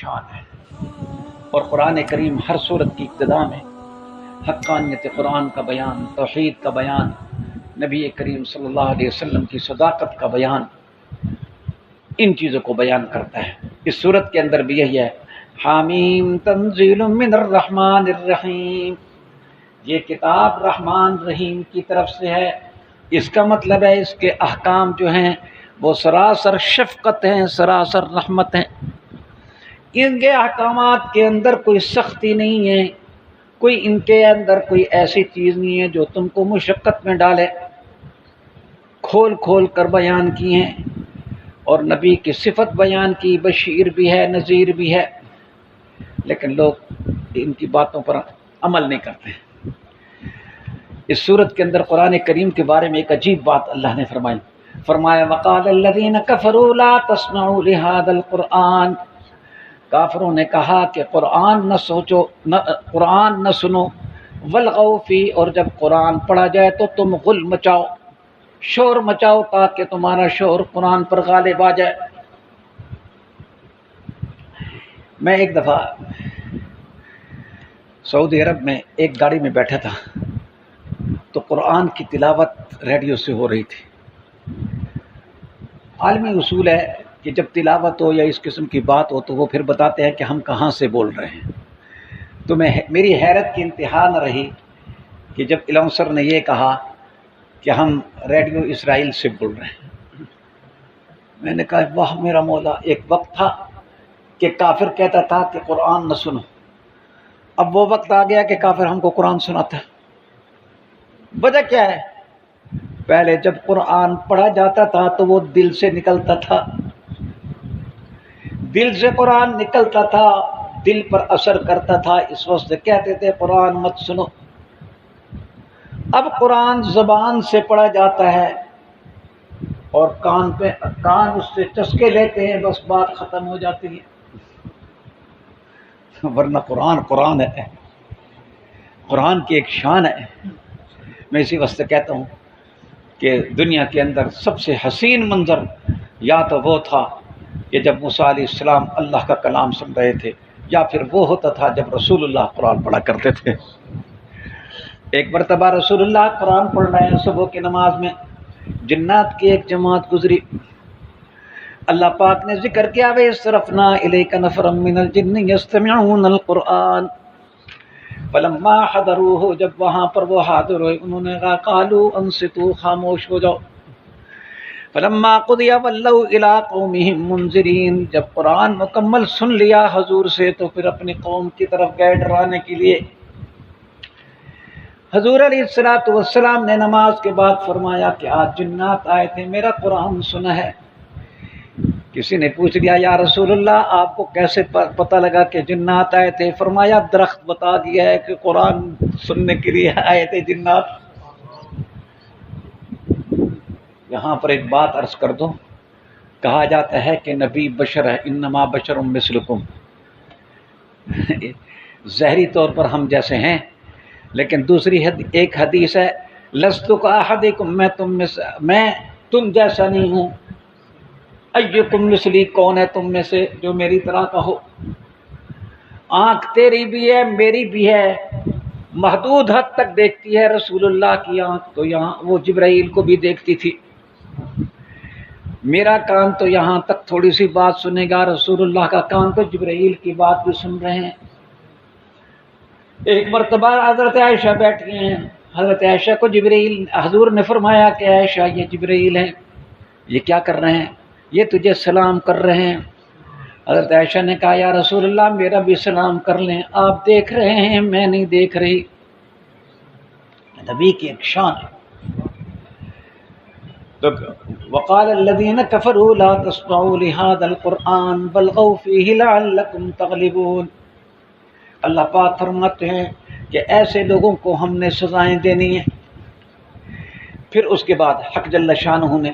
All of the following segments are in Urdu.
شان ہے۔ اور قرآن کریم ہر صورت کی ابتدا میں حقانیت قرآن کا بیان، توحید کا بیان، نبی کریم صلی اللہ علیہ وسلم کی صداقت کا بیان، ان چیزوں کو بیان کرتا ہے۔ اس صورت کے اندر بھی یہی ہے، حامیم تنزیل من الرحمن الرحیم، یہ کتاب رحمان رحیم کی طرف سے ہے۔ اس کا مطلب ہے اس کے احکام جو ہیں وہ سراسر شفقت ہیں، سراسر رحمت ہیں۔ ان کے احکامات کے اندر کوئی سختی نہیں ہے، کوئی ان کے اندر کوئی ایسی چیز نہیں ہے جو تم کو مشقت میں ڈالے، کھول کھول کر بیان کی ہیں۔ اور نبی کی صفت بیان کی، بشیر بھی ہے، نذیر بھی ہے، لیکن لوگ ان کی باتوں پر عمل نہیں کرتے۔ اس صورت کے اندر قرآن کریم کے بارے میں ایک عجیب بات اللہ نے فرمایا وقال الذین کفروا لا تسمعوا لهذا القرآن، کافروں نے کہا کہ قرآن نہ سوچو، قرآن نہ سنو، والغوا فیہ، اور جب قرآن پڑھا جائے تو تم غل مچاؤ، شور مچاؤ تاکہ تمہارا شور قرآن پر غالب آ جائے۔ میں ایک دفعہ سعودی عرب میں ایک گاڑی میں بیٹھا تھا تو قرآن کی تلاوت ریڈیو سے ہو رہی تھی۔ عالمی اصول ہے کہ جب تلاوت ہو یا اس قسم کی بات ہو تو وہ پھر بتاتے ہیں کہ ہم کہاں سے بول رہے ہیں۔ تو میری حیرت کی انتہا نہ رہی کہ جب الاؤنسر نے یہ کہا کہ ہم ریڈیو اسرائیل سے بول رہے ہیں، میں نے کہا واہ میرا مولا، ایک وقت تھا کہ کافر کہتا تھا کہ قرآن نہ سنو، اب وہ وقت آ گیا کہ کافر ہم کو قرآن سناتا ہے۔ وجہ کیا ہے؟ پہلے جب قرآن پڑھا جاتا تھا تو وہ دل سے نکلتا تھا، دل سے قرآن نکلتا تھا، دل پر اثر کرتا تھا، اس وقت سے کہتے تھے قرآن مت سنو۔ اب قرآن زبان سے پڑھا جاتا ہے اور کان اس سے چسکے لیتے ہیں، بس بات ختم ہو جاتی ہے۔ ورنہ قرآن ہے، قرآن کی ایک شان ہے۔ میں اسی واسطے کہتا ہوں کہ دنیا کے اندر سب سے حسین منظر یا تو وہ تھا کہ جب موسیٰ علیہ السلام اللہ کا کلام سن رہے تھے، یا پھر وہ ہوتا تھا جب رسول اللہ قرآن پڑھا کرتے تھے۔ ایک مرتبہ رسول اللہ قرآن پڑھ رہے ہیں صبح کی نماز میں، جنات کی ایک جماعت گزری، اللہ پاک نے ذکر کیا وَيَصْرَفْنَا إِلَيْكَ نَفَرًا مِّنَ الْجِنِّ يَسْتَمِعُونَ الْقُرْآنَ، فلما حضروه، جب وہاں پر وہ حاضر ہوئے انہوں نے کہا قالوا انصتوا، خاموش ہو جاؤ۔ فلما قضی ولوا الى قومهم منذرین، جب قرآن مکمل سن لیا حضور سے تو پھر اپنی قوم کی طرف گئے ڈرانے کے لیے۔ حضور علیہ السلام نے نماز کے بعد فرمایا کہ آج جنات آئے تھے، میرا قرآن سنا ہے۔ کسی نے پوچھ لیا یا رسول اللہ آپ کو کیسے پتہ لگا کہ جنات آئے تھے؟ فرمایا درخت بتا دیا ہے کہ قرآن سننے کے لیے آئے تھے جنات۔ یہاں پر ایک بات عرض کر دو، کہا جاتا ہے کہ نبی بشر ہے، انما بشر مثلکم، ظاہری طور پر ہم جیسے ہیں، لیکن دوسری ایک حدیث ہے لست کاحدکم، میں تم جیسا نہیں ہوں۔ ایکم مثلی، کون ہے تم میں سے جو میری طرح کا ہو؟ آنکھ تیری بھی ہے میری بھی ہے، محدود حد تک دیکھتی ہے رسول اللہ کی آنکھ تو یہاں وہ جبرائیل کو بھی دیکھتی تھی، میرا کان تو یہاں تک تھوڑی سی بات سنے گا، رسول اللہ کا کان تو جبرائیل کی بات بھی سن رہے ہیں۔ ایک مرتبہ حضرت عائشہ بیٹھی ہیں، حضرت عائشہ کو جبرائیل، حضور نے فرمایا کہ عائشہ یہ جبرائیل ہیں، یہ کیا کر رہے ہیں؟ یہ تجھے سلام کر رہے ہیں۔ حضرت عائشہ نے کہا یا رسول اللہ میرا بھی سلام کر لیں، آپ دیکھ رہے ہیں میں نہیں دیکھ رہی۔ نبی کی ایک شان ہے۔ تو وقال الذين كفروا لا تسمعوا لهذا القرآن والغوا فيه لعلكم تغلبون، اللہ پاک فرماتے ہیں کہ ایسے لوگوں کو ہم نے سزائیں دینی ہیں۔ پھر اس کے بعد حق جل شانہ نے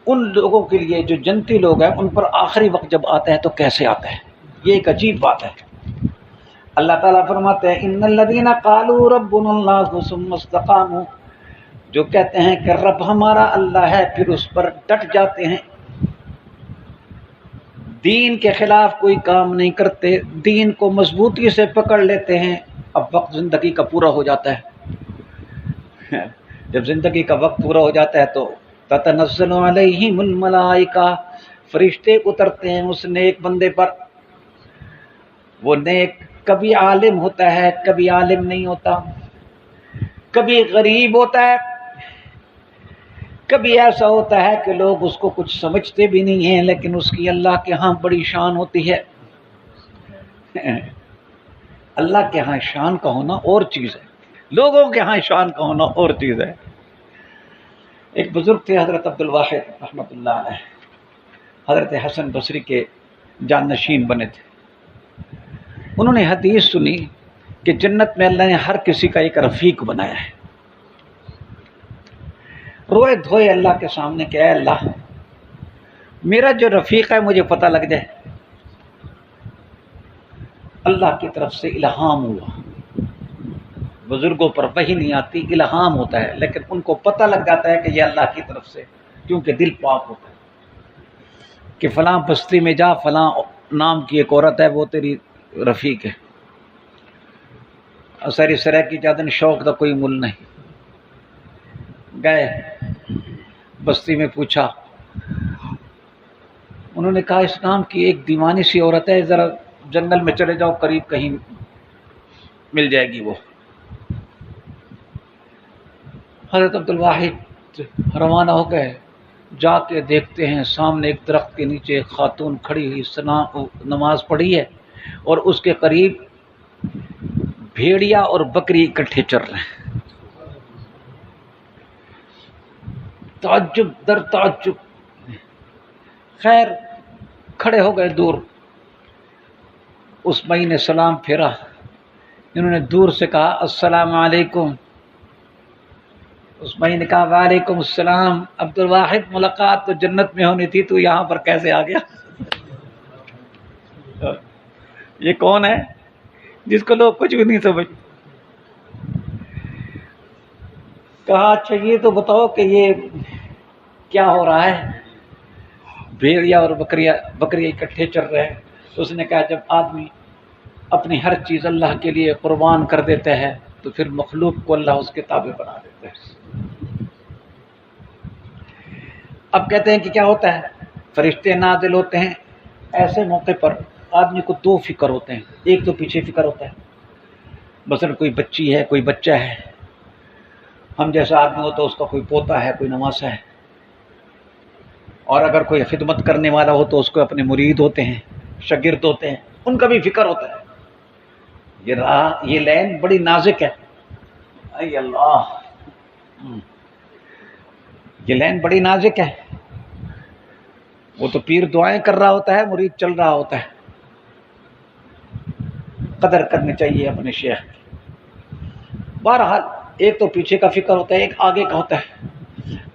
ان لوگوں کے لیے جو جنتی لوگ ہیں ان پر آخری وقت جب آتا ہے تو کیسے آتا ہے، یہ ایک عجیب بات ہے۔ اللہ تعالیٰ فرماتے ہیں ان الذين قالوا ربنا الله ثم استقاموا، جو کہتے ہیں کہ رب ہمارا اللہ ہے پھر اس پر ڈٹ جاتے ہیں، دین کے خلاف کوئی کام نہیں کرتے، دین کو مضبوطی سے پکڑ لیتے ہیں۔ اب وقت زندگی کا پورا ہو جاتا ہے، جب زندگی کا وقت پورا ہو جاتا ہے تو تتنزل علیہم الملائکہ، فرشتے اترتے ہیں اس نیک بندے پر۔ وہ نیک کبھی عالم ہوتا ہے، کبھی عالم نہیں ہوتا، کبھی غریب ہوتا ہے، کبھی ایسا ہوتا ہے کہ لوگ اس کو کچھ سمجھتے بھی نہیں ہیں، لیکن اس کی اللہ کے ہاں بڑی شان ہوتی ہے۔ اللہ کے ہاں شان کا ہونا اور چیز ہے، لوگوں کے ہاں شان کا ہونا اور چیز ہے۔ ایک بزرگ تھے حضرت عبدالواحد رحمۃ اللہ علیہ، حضرت حسن بصری کے جانشین بنے تھے۔ انہوں نے حدیث سنی کہ جنت میں اللہ نے ہر کسی کا ایک رفیق بنایا ہے۔ روئے دھوئے اللہ کے سامنے کہ اے اللہ، میرا جو رفیق ہے مجھے پتہ لگ جائے۔ اللہ کی طرف سے الہام ہوا، بزرگوں پر وحی نہیں آتی، الہام ہوتا ہے، لیکن ان کو پتہ لگ جاتا ہے کہ یہ اللہ کی طرف سے، کیونکہ دل پاک ہوتا ہے کہ فلاں بستی میں جا، فلاں نام کی ایک عورت ہے، وہ تیری رفیق ہے۔ ساری سرح کی جادن شوق دا کوئی مل نہیں، گئے بستی میں پوچھا، انہوں نے کہا اس نام کی ایک دیوانی سی عورت ہے، ذرا جنگل میں چلے جاؤ، قریب کہیں مل جائے گی وہ۔ حضرت عبدالواحد روانہ ہو گئے، جا کے دیکھتے ہیں سامنے ایک درخت کے نیچے ایک خاتون کھڑی ہوئی، نماز پڑھی ہے، اور اس کے قریب بھیڑیا اور بکری اکٹھے چر رہے ہیں۔ تعجب در تعجب، خیر کھڑے ہو گئے دور۔ اس بھائی نے سلام پھیرا، انہوں نے دور سے کہا السلام علیکم۔ اس بھائی نے کہا وعلیکم السلام۔ عبدالواحد ملاقات تو جنت میں ہونی تھی، تو یہاں پر کیسے آ گیا؟ یہ کون ہے جس کو لوگ کچھ بھی نہیں سمجھ؟ کہا اچھا یہ تو بتاؤ کہ یہ کیا ہو رہا ہے؟ بھیڑیا اور بکری اکٹھے چل رہے ہیں۔ تو اس نے کہا جب آدمی اپنی ہر چیز اللہ کے لیے قربان کر دیتا ہے تو پھر مخلوق کو اللہ اس کے تابع بنا دیتا ہے۔ اب کہتے ہیں کہ کیا ہوتا ہے، فرشتے نازل ہوتے ہیں، ایسے موقع پر آدمی کو دو فکر ہوتے ہیں۔ ایک تو پیچھے فکر ہوتا ہے، مثلا کوئی بچی ہے، کوئی بچہ ہے، ہم جیسا آدمی ہو تو اس کا کوئی پوتا ہے، کوئی نواسا ہے، اور اگر کوئی خدمت کرنے والا ہو تو اس کو اپنے مرید ہوتے ہیں، شاگرد ہوتے ہیں، ان کا بھی فکر ہوتا ہے۔ یہ لین بڑی نازک ہے، اے اللہ، یہ لین بڑی نازک ہے۔ وہ تو پیر دعائیں کر رہا ہوتا ہے، مرید چل رہا ہوتا ہے۔ قدر کرنی چاہیے اپنے شیخ کی۔ بہرحال ایک تو پیچھے کا فکر ہوتا ہے، ایک آگے کا ہوتا ہے۔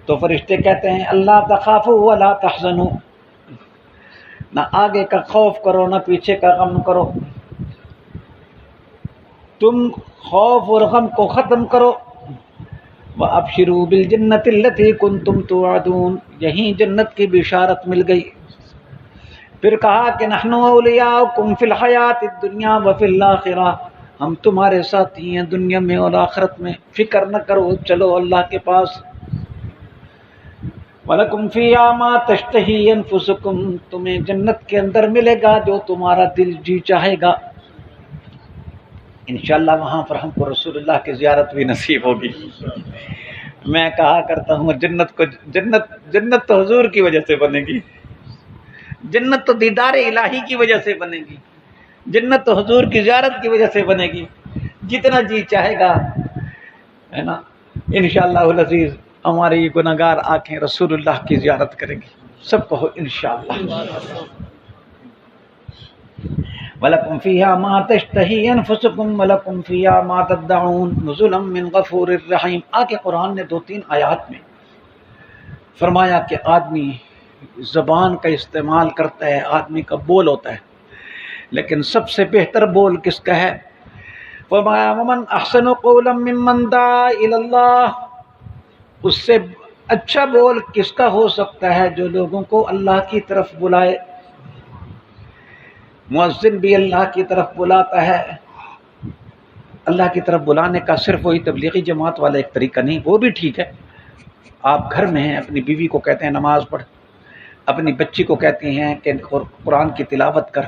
تو فرشتے کہتے ہیں اللہ تخافوا ولا تحزنوا، نہ آگے کا خوف کرو نہ پیچھے کا غم کرو، تم خوف اور غم کو ختم کرو۔ وَأَبْشِرُوا بِالْجَنَّةِ الَّتِي كُنْتُمْ تُوعَدُونَ، یہیں جنت کی بشارت مل گئی۔ پھر کہا کہ نحن اولیاؤکم فی الحیات الدنیا وفی الآخرہ، ہم تمہارے ساتھی ہیں دنیا میں اور آخرت میں، فکر نہ کرو، چلو اللہ کے پاس۔ وَلَكُمْ فِيهَا مَا تَشْتَهِي أَنفُسُكُمْ، تمہیں جنت کے اندر ملے گا جو تمہارا دل جی چاہے گا۔ انشاءاللہ وہاں پر ہم کو رسول اللہ کی زیارت بھی نصیب ہوگی۔ میں کہا کرتا ہوں جنت تو حضور کی وجہ سے بنے گی، جنت تو دیدار الہی کی وجہ سے بنے گی، جنت تو حضور کی زیارت کی وجہ سے بنے گی۔ جتنا جی چاہے گا، ہے نا، انشاءاللہ العزیز ہماری گناہگار آنکھیں رسول اللہ کی زیارت کریں گی۔ سب کہو انشاءاللہ۔ وَلَكُمْ فِيهَا مَا تَشْتَهِي أَنفُسُكُمْ وَلَكُمْ فِيهَا مَا تَدَّعُونَ نُزُلًا مِّن غَفُورٍ رَّحِيمٍ۔ آگے قرآن نے 2-3 آیات میں فرمایا کہ آدمی زبان کا استعمال کرتا ہے، آدمی کا بول ہوتا ہے، لیکن سب سے بہتر بول کس کا ہے؟ فرمایا وَمَنْ أَحْسَنُ قَوْلًا مِّمَّنْ دَعَا إِلَى اللَّهِ، اس سے اچھا بول کس کا ہو سکتا ہے جو لوگوں کو اللہ کی طرف بلائے۔ مؤذن بھی اللہ کی طرف بلاتا ہے. اللہ کی طرف بلانے کا صرف وہی تبلیغی جماعت والا ایک طریقہ نہیں، وہ بھی ٹھیک ہے. آپ گھر میں ہیں، اپنی بیوی کو کہتے ہیں نماز پڑھ، اپنی بچی کو کہتے ہیں کہ قرآن کی تلاوت کر،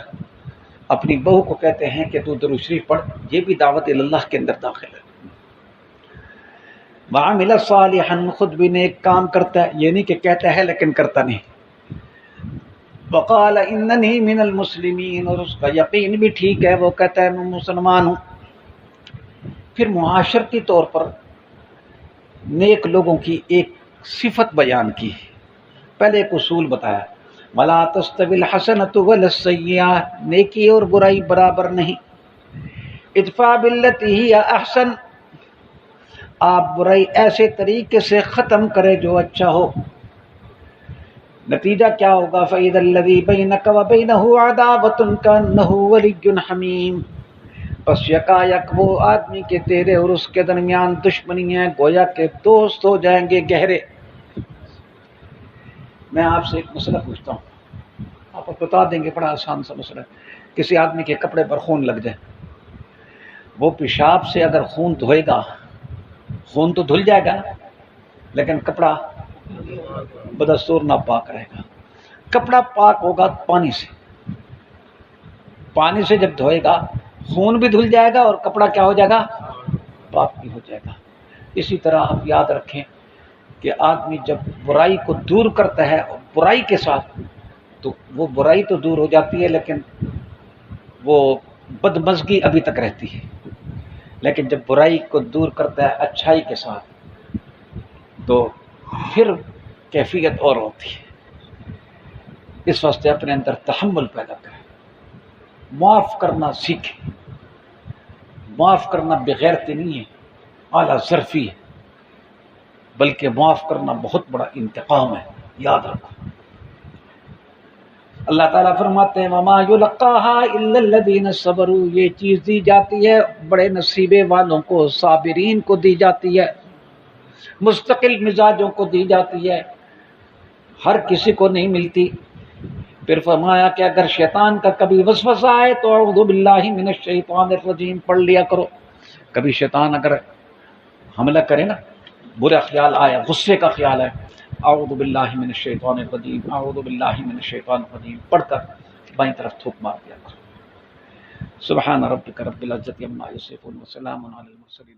اپنی بہو کو کہتے ہیں کہ تو درود شریف پڑھ، یہ بھی دعوت اللہ کے اندر داخل ہے. وعمل صالحا، خود بھی نیک کام کرتا ہے، یہ نہیں کہ کہتا ہے لیکن کرتا نہیں. وقال اننی من المسلمین، اور اس کا یقین بھی ٹھیک ہے، وہ کہتا ہے میں مسلمان ہوں. پھر معاشرتی طور پر نیک لوگوں کی ایک صفت بیان کی. پہلے ایک اصول بتایا، ولا تستوی الحسنۃ ولا السیئۃ، نیکی اور برائی برابر نہیں. ادفع باللتی ہی احسن، آپ برائی ایسے طریقے سے ختم کرے جو اچھا ہو. نتیجہ کیا ہوگا؟ فَإِذَا الَّذِي بَيْنَكَ وَبَيْنَهُ عَدَاوَةٌ كَأَنَّهُ وَلِيٌّ حَمِيمٌ، پس یکایک وہ آدمی کے تیرے اور اس کے درمیان دشمنی ہے، گویا کہ دوست ہو جائیں گے گہرے. میں آپ سے ایک مسئلہ پوچھتا ہوں، آپ بتا دیں گے، بڑا آسان سا مسئلہ. کسی آدمی کے کپڑے پر خون لگ جائے، وہ پیشاب سے اگر خون دھوئے گا، خون تو دھل جائے گا لیکن کپڑا بدستور ناپاک رہے گا. کپڑا پاک ہوگا پانی سے، پانی سے جب دھوئے گا خون بھی دھل جائے گا اور کپڑا کیا ہو جائے گا؟ پاک بھی ہو جائے گا. اسی طرح آپ یاد رکھیں کہ آدمی جب برائی کو دور کرتا ہے برائی کے ساتھ، تو وہ برائی تو دور ہو جاتی ہے لیکن وہ بدمزگی ابھی تک رہتی ہے. لیکن جب برائی کو دور کرتا ہے اچھائی کے ساتھ تو پھر کیفیت اور ہوتی ہے. اس واسطے اپنے اندر تحمل پیدا کریں، معاف کرنا سیکھیں. معاف کرنا بغیرتی نہیں ہے، اعلیٰ ظرفی ہے، بلکہ معاف کرنا بہت بڑا انتقام ہے، یاد رکھو. اللہ تعالیٰ فرماتے ہیں وَمَا يُلَقَّاهَا إِلَّا الَّذِينَ صَبَرُوا، یہ چیز دی جاتی ہے بڑے نصیبے والوں کو، صابرین کو دی جاتی ہے، مستقل مزاجوں کو دی جاتی ہے، ہر کسی کو نہیں ملتی. پھر فرمایا کہ اگر شیطان کا کبھی وسوسہ آئے تو اعوذ باللہ من الشیطان الرجیم پڑھ لیا کرو. کبھی شیطان اگر حملہ کرے نا، برا خیال آیا، غصے کا خیال ہے، اعوذ باللہ من الشیطان الرجیم، اعوذ باللہ من الشیطان الرجیم پڑھ کر بائیں طرف تھوک مار دیا کرو. سبحان ربک رب العزت عما یصفون وسلام علی المرسلین.